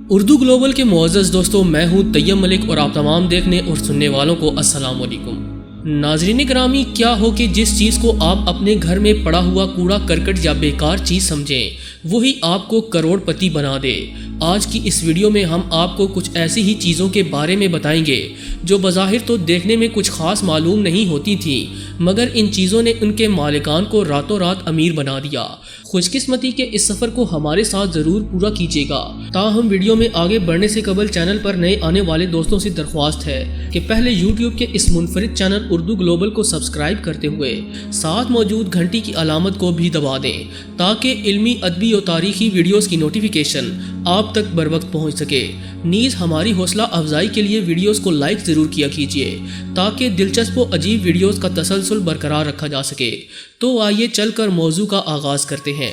Urdu global کے معزز دوستوں، میں ہوں طیب ملک اور آپ تمام دیکھنے اور سننے والوں کو السلام علیکم۔ ناظرین گرامی، کیا ہو کہ جس چیز کو آپ اپنے گھر میں پڑا ہوا کوڑا کرکٹ یا بیکار چیز سمجھیں وہی آپ کو کروڑ پتی بنا دے۔ آج کی اس ویڈیو میں ہم آپ کو کچھ ایسی ہی چیزوں کے بارے میں بتائیں گے جو بظاہر تو دیکھنے میں کچھ خاص معلوم نہیں ہوتی تھیں، مگر ان چیزوں نے ان کے مالکان کو راتوں رات امیر بنا دیا۔ خوش قسمتی کے اس سفر کو ہمارے ساتھ ضرور پورا کیجیے گا۔ تاہم ویڈیو میں آگے بڑھنے سے قبل چینل پر نئے آنے والے دوستوں سے درخواست ہے کہ پہلے یوٹیوب کے اس منفرد چینل اردو گلوبل کو سبسکرائب کرتے ہوئے ساتھ موجود گھنٹی کی علامت کو بھی دبا دیں تاکہ علمی، ادبی اور تاریخی ویڈیوز کی نوٹیفیکیشن آپ تک بر وقت پہنچ سکے۔ نیز ہماری حوصلہ افزائی کے لیے ویڈیوز کو لائک ضرور کیا کیجیے تاکہ دلچسپ و عجیب ویڈیوز کا تسلسل برقرار رکھا جا سکے۔ تو آئیے چل کر موضوع کا آغاز کرتے ہیں۔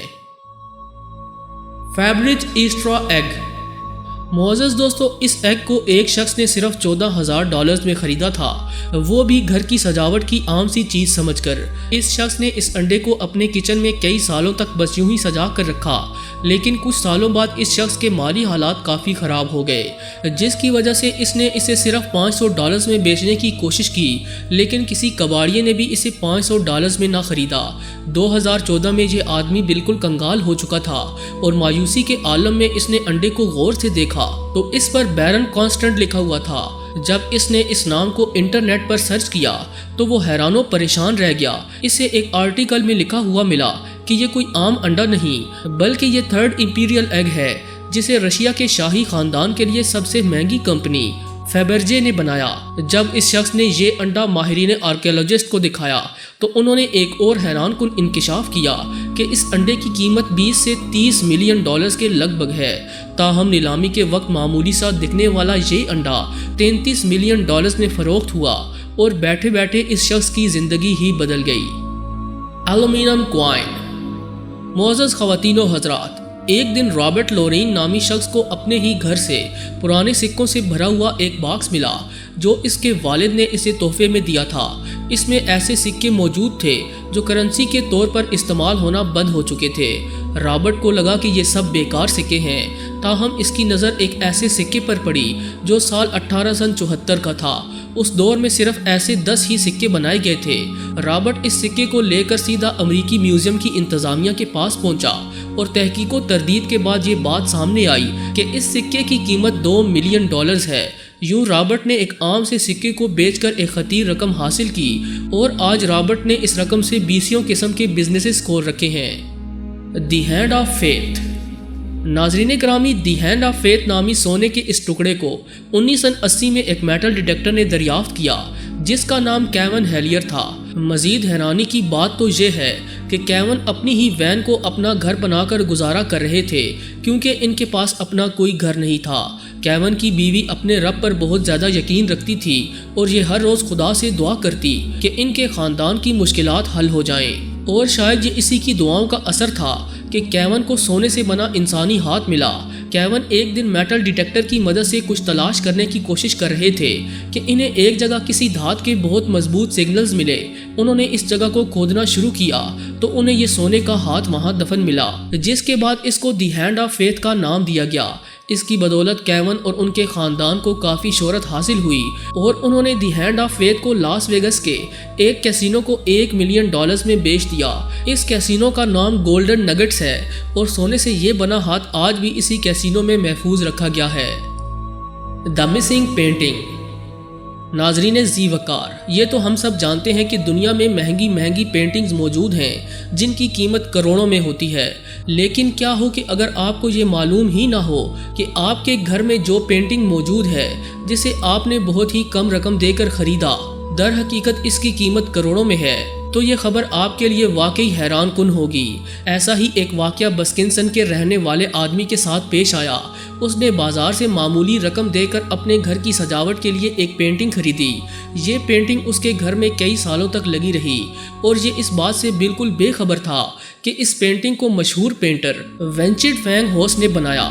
فیبرج ایسٹرا ایگ۔ معزز دوستو، اس ایگ کو ایک شخص نے صرف $14,000 میں خریدا تھا، وہ بھی گھر کی سجاوٹ کی عام سی چیز سمجھ کر۔ اس شخص نے اس انڈے کو اپنے کچن میں کئی سالوں تک بس یوں ہی سجا کر رکھا، لیکن کچھ سالوں بعد اس شخص کے مالی حالات کافی خراب ہو گئے، جس کی وجہ سے اس نے اسے صرف $500 میں بیچنے کی کوشش کی، لیکن کسی کباڑیے نے بھی اسے $500 میں نہ خریدا۔ 2014 میں یہ آدمی بالکل کنگال ہو چکا تھا اور مایوسی کے عالم میں اس نے انڈے کو غور سے دیکھا تو اس پر بیرن کانسٹنٹ لکھا ہوا تھا۔ جب اس نے اس نام کو انٹرنیٹ پر سرچ کیا تو وہ حیران و پریشان رہ گیا۔ اسے ایک آرٹیکل میں لکھا ہوا ملا کہ یہ کوئی عام انڈا نہیں بلکہ یہ تھرڈ امپیریل ایگ ہے، جسے رشیا کے شاہی خاندان کے لیے سب سے مہنگی کمپنی فیبرجے نے بنایا۔ جب اس شخص نے یہ انڈا ماہرین آرکیولوجسٹ کو دکھایا تو انہوں نے ایک اور حیران کن انکشاف کیا کہ اس انڈے کی قیمت $20 سے $30 ملین کے لگ بھگ ہے۔ تاہم نیلامی کے وقت معمولی سا دکھنے والا یہ انڈا $33 ملین میں فروخت ہوا اور بیٹھے بیٹھے اس شخص کی زندگی ہی بدل گئی۔ Aluminium coin. معزز خواتین و حضرات، ایک دن رابرٹ لورین نامی شخص کو اپنے ہی گھر سے پرانے سکوں سے بھرا ہوا ایک باکس ملا جو اس کے والد نے اسے تحفے میں دیا تھا۔ اس میں ایسے سکے موجود تھے جو کرنسی کے طور پر استعمال ہونا بند ہو چکے تھے۔ رابرٹ کو لگا کہ یہ سب بیکار سکے ہیں، تاہم اس کی نظر ایک ایسے سکے پر پڑی جو سال 1874 کا تھا۔ اس دور میں صرف ایسے 10 ہی سکے بنائے گئے تھے۔ رابرٹ اس سکے کو لے کر سیدھا امریکی میوزیم کی انتظامیہ کے پاس پہنچا اور تحقیق و تردید کے بعد یہ بات سامنے آئی کہ اس سکے کی قیمت $2 ملین ہے۔ یوں رابرٹ نے ایک عام سے سکے کو بیچ کر ایک خطیر رقم حاصل کی اور آج رابرٹ نے اس رقم سے 20 قسم کے بزنسز کھول رکھے ہیں۔ The hand of faith. ناظرین گرامی، دی ہینڈ آف فیتھ نامی سونے کے اس ٹکڑے کو 1980 میں ایک میٹل ڈیٹیکٹر نے دریافت کیا جس کا نام کیون ہیلیئر تھا۔ مزید حیرانی کی بات تو یہ ہے کہ کیون اپنی ہی وین کو اپنا گھر بنا کر گزارا کر رہے تھے کیونکہ ان کے پاس اپنا کوئی گھر نہیں تھا۔ کیون کی بیوی اپنے رب پر بہت زیادہ یقین رکھتی تھی اور یہ ہر روز خدا سے دعا کرتی کہ ان کے خاندان کی مشکلات حل ہو جائیں، اور شاید یہ اسی کی دعاؤں کا اثر تھا کہ کیون کو سونے سے بنا انسانی ہاتھ ملا۔ کیون ایک دن میٹل ڈیٹیکٹر کی مدد سے کچھ تلاش کرنے کی کوشش کر رہے تھے کہ انہیں ایک جگہ کسی دھات کے بہت مضبوط سگنلز ملے۔ انہوں نے اس جگہ کو کھودنا شروع کیا تو انہیں یہ سونے کا ہاتھ وہاں دفن ملا، جس کے بعد اس کو دی ہینڈ آف فیتھ کا نام دیا گیا۔ اس کی بدولت کیون اور ان کے خاندان کو کافی شہرت حاصل ہوئی اور انہوں نے دی ہینڈ آف فیتھ کو لاس ویگس کے ایک کیسینو کو $1 ملین میں بیچ دیا۔ اس کیسینو کا نام گولڈن نگٹس ہے اور سونے سے یہ بنا ہاتھ آج بھی اسی کیسینو میں محفوظ رکھا گیا ہے۔ The missing painting. ناظرین ذی وقار، یہ تو ہم سب جانتے ہیں کہ دنیا میں مہنگی مہنگی پینٹنگز موجود ہیں جن کی قیمت کروڑوں میں ہوتی ہے، لیکن کیا ہو کہ اگر آپ کو یہ معلوم ہی نہ ہو کہ آپ کے گھر میں جو پینٹنگ موجود ہے جسے آپ نے بہت ہی کم رقم دے کر خریدا، در حقیقت اس کی قیمت کروڑوں میں ہے، تو یہ خبر آپ کے لیے واقعی حیران کن ہوگی۔ ایسا ہی ایک واقعہ بسکنسن کے رہنے والے آدمی کے ساتھ پیش آیا۔ اس نے بازار سے معمولی رقم دے کر اپنے گھر کی سجاوٹ کے لیے ایک پینٹنگ خریدی۔ یہ پینٹنگ اس کے گھر میں کئی سالوں تک لگی رہی اور یہ اس بات سے بالکل بے خبر تھا کہ اس پینٹنگ کو مشہور پینٹر ونچڈ فینگ ہوس نے بنایا۔